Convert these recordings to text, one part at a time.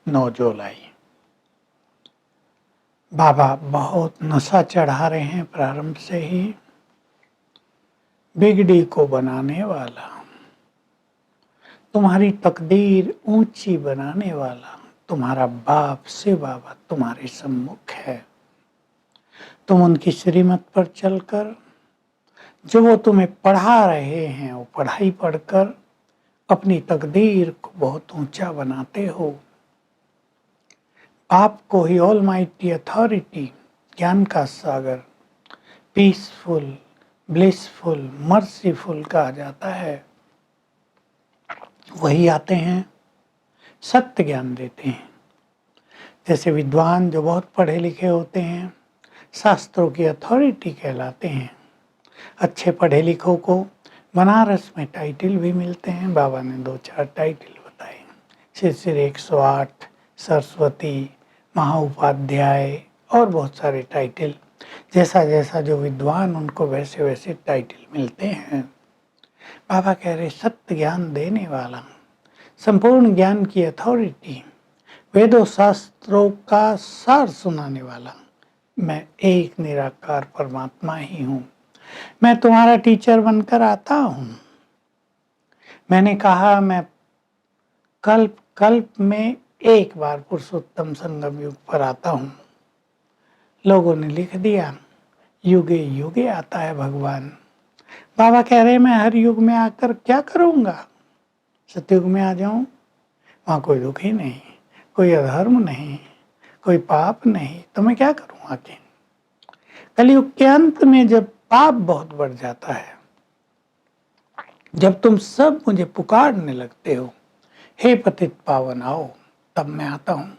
9 जुलाई। बाबा बहुत नशा चढ़ा रहे हैं प्रारंभ से ही। बिगड़ी को बनाने वाला, तुम्हारी तकदीर ऊंची बनाने वाला तुम्हारा बाप से बाबा तुम्हारे सम्मुख है। तुम उनकी श्रीमत पर चलकर जो वो तुम्हें पढ़ा रहे हैं वो पढ़ाई पढ़कर अपनी तकदीर को बहुत ऊंचा बनाते हो। आपको ही ऑलमाइटी अथॉरिटी, ज्ञान का सागर, पीसफुल, ब्लिसफुल, मर्सीफुल कहा जाता है। वही आते हैं, सत्य ज्ञान देते हैं। जैसे विद्वान जो बहुत पढ़े लिखे होते हैं शास्त्रों की अथॉरिटी कहलाते हैं। अच्छे पढ़े लिखों को बनारस में टाइटल भी मिलते हैं। बाबा ने 2-4 टाइटल बताए, शिशिर 108, सरस्वती, महाउपाध्याय और बहुत सारे टाइटल। जैसा जैसा जो विद्वान उनको वैसे वैसे टाइटल मिलते हैं। बाबा कह रहे सत्य ज्ञान देने वाला, संपूर्ण ज्ञान की अथॉरिटी, वेदों शास्त्रों का सार सुनाने वाला, मैं एक निराकार परमात्मा ही हूँ। मैं तुम्हारा टीचर बनकर आता हूँ। मैंने कहा मैं कल्प कल्प में एक बार पुरुषोत्तम संगम युग पर आता हूँ। लोगों ने लिख दिया युगे युगे आता है भगवान। बाबा कह रहे मैं हर युग में आकर क्या करूँगा? सतयुग में आ जाऊँ, वहाँ कोई दुख ही नहीं, कोई अधर्म नहीं, कोई पाप नहीं, तो मैं क्या करूँ आके? कलयुग के अंत में जब पाप बहुत बढ़ जाता है, जब तुम सब मुझे पुकारने लगते हो, हे पतित पावन आओ, तब मैं आता हूँ।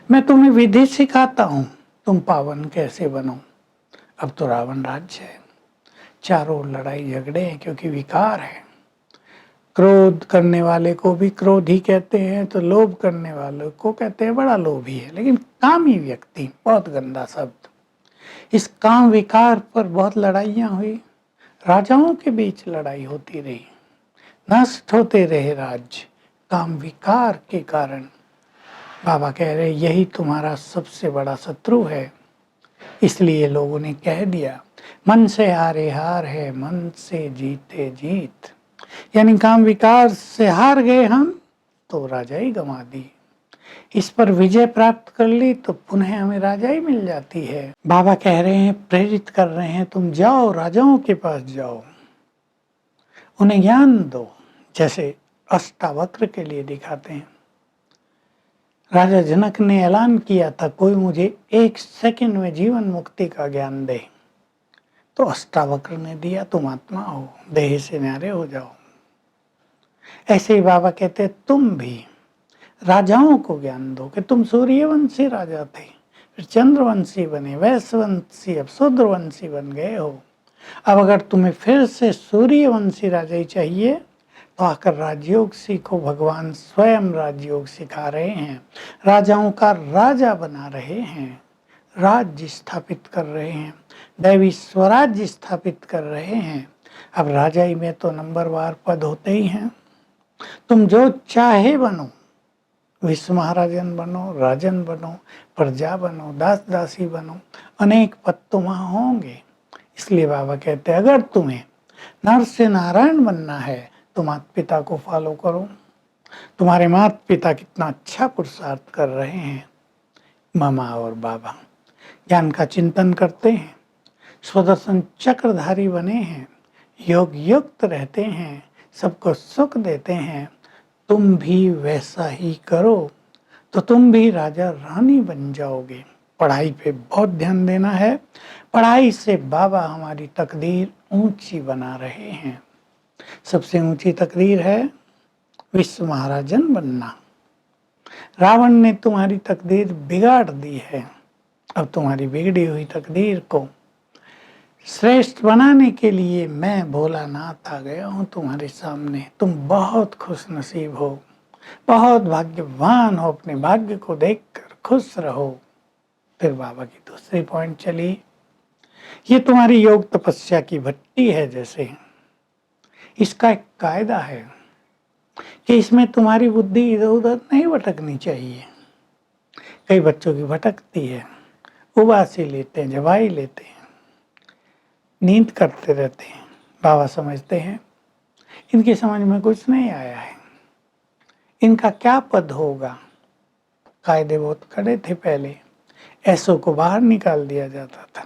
मैं तुम्हें विधि सिखाता हूँ, तुम पावन कैसे बनो। अब तो रावण राज्य है, चारों ओर लड़ाई झगड़े हैं क्योंकि विकार है। क्रोध करने वाले को भी क्रोधी कहते हैं, तो लोभ करने वाले को कहते हैं बड़ा लोभी है। लेकिन कामी व्यक्ति बहुत गंदा शब्द। इस काम विकार पर बहुत लड़ाइयाँ हुई, राजाओं के बीच लड़ाई होती रही, नष्ट होते रहे राज्य काम विकार के कारण। बाबा कह रहे यही तुम्हारा सबसे बड़ा शत्रु है। इसलिए लोगों ने कह दिया मन से हारे हार है, मन से जीते जीत। यानी काम विकार से हार गए हम तो राजाई गंवा दी, इस पर विजय प्राप्त कर ली तो पुनः हमें राजाई मिल जाती है। बाबा कह रहे हैं, प्रेरित कर रहे हैं, तुम जाओ राजाओं के पास जाओ, उन्हें ज्ञान दो। जैसे अष्टावक्र के लिए दिखाते हैं। राजा जनक ने ऐलान किया था कोई मुझे 1 सेकंड में जीवन मुक्ति का ज्ञान दे, तो अष्टावक्र ने दिया, तुम आत्मा हो, देह से न्यारे हो जाओ। ऐसे ही बाबा कहते तुम भी राजाओं को ज्ञान दो कि तुम सूर्यवंशी राजा थे, फिर चंद्रवंशी बने, वैश्यवंशी, अब शूद्रवंशी बन गए हो। अब अगर तुम्हें फिर से सूर्यवंशी राजा ही चाहिए तो आकर राजयोग सीखो। भगवान स्वयं राजयोग सिखा रहे हैं, राजाओं का राजा बना रहे हैं, राज्य स्थापित कर रहे हैं, दैवी स्वराज्य स्थापित कर रहे हैं। अब राजाई में तो नंबरवार पद होते ही हैं। तुम जो चाहे बनो, विश्व महाराजन बनो, राजन बनो, प्रजा बनो, दास दासी बनो, अनेक पद तो वहाँ होंगे। इसलिए बाबा कहते हैं अगर तुम्हें नर से नारायण बनना है तो माता पिता को फॉलो करो। तुम्हारे माता पिता कितना अच्छा पुरुषार्थ कर रहे हैं। मामा और बाबा ज्ञान का चिंतन करते हैं, स्वदर्शन चक्रधारी बने हैं, योग युक्त रहते हैं, सबको सुख देते हैं। तुम भी वैसा ही करो तो तुम भी राजा रानी बन जाओगे। पढ़ाई पे बहुत ध्यान देना है। पढ़ाई से बाबा हमारी तकदीर ऊंची बना रहे हैं। सबसे ऊंची तकदीर है विश्व महाराजन बनना। रावण ने तुम्हारी तकदीर बिगाड़ दी है। अब तुम्हारी बिगड़ी हुई तकदीर को श्रेष्ठ बनाने के लिए मैं भोलानाथ आ गया हूँ तुम्हारे सामने। तुम बहुत खुश नसीब हो, बहुत भाग्यवान हो, अपने भाग्य को देखकर खुश रहो। फिर बाबा की दूसरी पॉइंट चली, ये तुम्हारी योग तपस्या की भट्टी है। जैसे इसका एक कायदा है, कि इसमें तुम्हारी बुद्धि इधर उधर नहीं भटकनी चाहिए। कई बच्चों की भटकती है, उबासी लेते हैं, जवाई लेते हैं, नींद करते रहते हैं। बाबा समझते हैं इनकी समझ में कुछ नहीं आया है, इनका क्या पद होगा। कायदे बहुत कड़े थे पहले, ऐसों को बाहर निकाल दिया जाता था।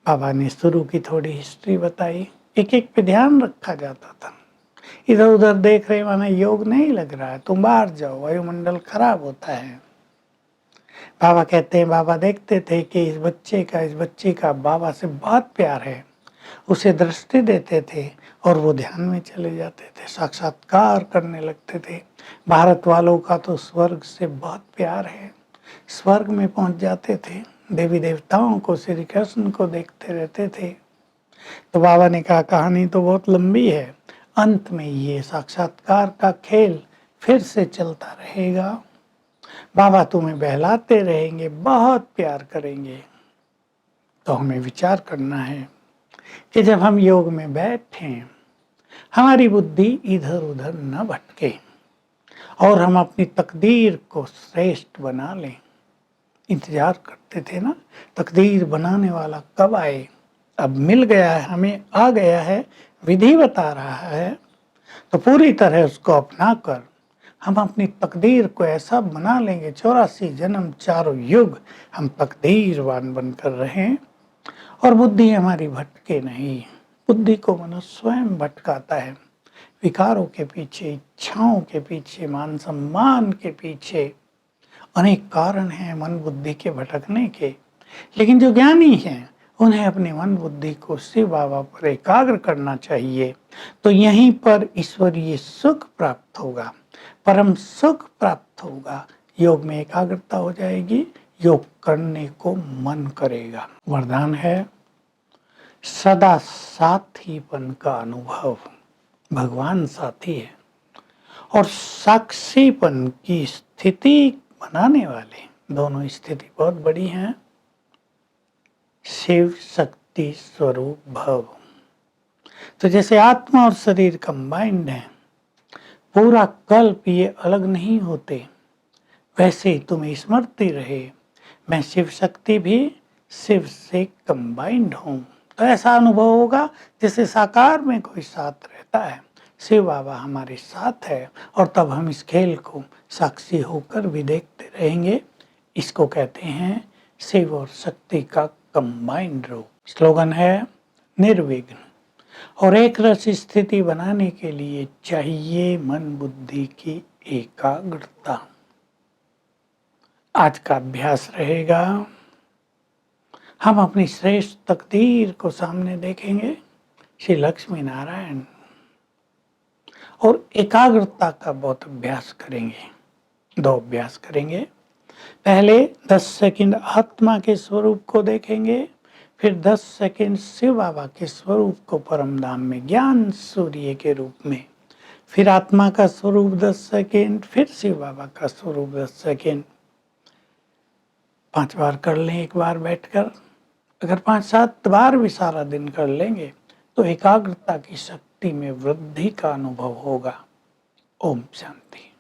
बाबा ने शुरू की थोड़ी हिस्ट्री बताई, एक एक पे ध्यान रखा जाता था। इधर उधर देख रहे माना योग नहीं लग रहा है, तुम बाहर जाओ, वायुमंडल खराब होता है। बाबा कहते हैं बाबा देखते थे कि इस बच्चे का बाबा से बहुत प्यार है, उसे दृष्टि देते थे और वो ध्यान में चले जाते थे, साक्षात्कार करने लगते थे। भारत वालों का तो स्वर्ग से बहुत प्यार है, स्वर्ग में पहुंच जाते थे, देवी देवताओं को, श्री कृष्ण को देखते रहते थे। तो बाबा ने कहा कहानी तो बहुत लंबी है, अंत में ये साक्षात्कार का खेल फिर से चलता रहेगा। बाबा तुम्हें बहलाते रहेंगे, बहुत प्यार करेंगे। तो हमें विचार करना है कि जब हम योग में बैठें, हमारी बुद्धि इधर उधर न भटके और हम अपनी तकदीर को श्रेष्ठ बना लें। इंतजार करते थे ना, तकदीर बनाने वाला कब आए, अब मिल गया है, हमें आ गया है, विधि बता रहा है, तो पूरी तरह उसको अपना कर हम अपनी तकदीर को ऐसा बना लेंगे। 84 जन्म चारों युग हम तकदीरवान बनकर रहें और बुद्धि हमारी भटके नहीं। बुद्धि को मनुष्य स्वयं भटकाता है, विकारों के पीछे, इच्छाओं के पीछे, मान सम्मान के पीछे। अनेक कारण हैं मन बुद्धि के भटकने के, लेकिन जो ज्ञानी हैं उन्हें अपने मन बुद्धि को शिव बाबा पर एकाग्र करना चाहिए। तो यहीं पर ईश्वरीय सुख प्राप्त होगा, परम सुख प्राप्त होगा। योग में एकाग्रता हो जाएगी, योग करने को मन करेगा। वरदान है सदा साथीपन का अनुभव। भगवान साथी है और साक्षीपन की स्थिति बनाने वाले, दोनों स्थिति बहुत बड़ी हैं। शिव शक्ति स्वरूप भव। तो जैसे आत्मा और शरीर कंबाइंड है, पूरा कल्प ये अलग नहीं होते, वैसे ही तुम्हें स्मृति रहे मैं शिव शक्ति भी शिव से कंबाइंड हूँ। तो ऐसा अनुभव होगा जैसे साकार में कोई साथ रहता है, शिव बाबा हमारे साथ है और तब हम इस खेल को साक्षी होकर भी देखते रहेंगे। इसको कहते हैं शिव और शक्ति का कंबाइंड रूप। स्लोगन है निर्विघ्न। और एक रस स्थिति बनाने के लिए चाहिए मन बुद्धि की एकाग्रता। आज का अभ्यास रहेगा, हम अपनी श्रेष्ठ तकदीर को सामने देखेंगे, श्री लक्ष्मी नारायण, और एकाग्रता का बहुत अभ्यास करेंगे। 2 अभ्यास करेंगे। पहले 10 सेकंड आत्मा के स्वरूप को देखेंगे, फिर 10 सेकंड शिव बाबा के स्वरूप को परम धाम में ज्ञान सूर्य के रूप में, फिर आत्मा का स्वरूप 10 सेकंड, फिर शिव बाबा का स्वरूप 10 सेकंड। 5 बार कर लें एक बार बैठकर। अगर 5-7 बार भी सारा दिन कर लेंगे तो एकाग्रता की शक्ति में वृद्धि का अनुभव होगा। ओम शांति।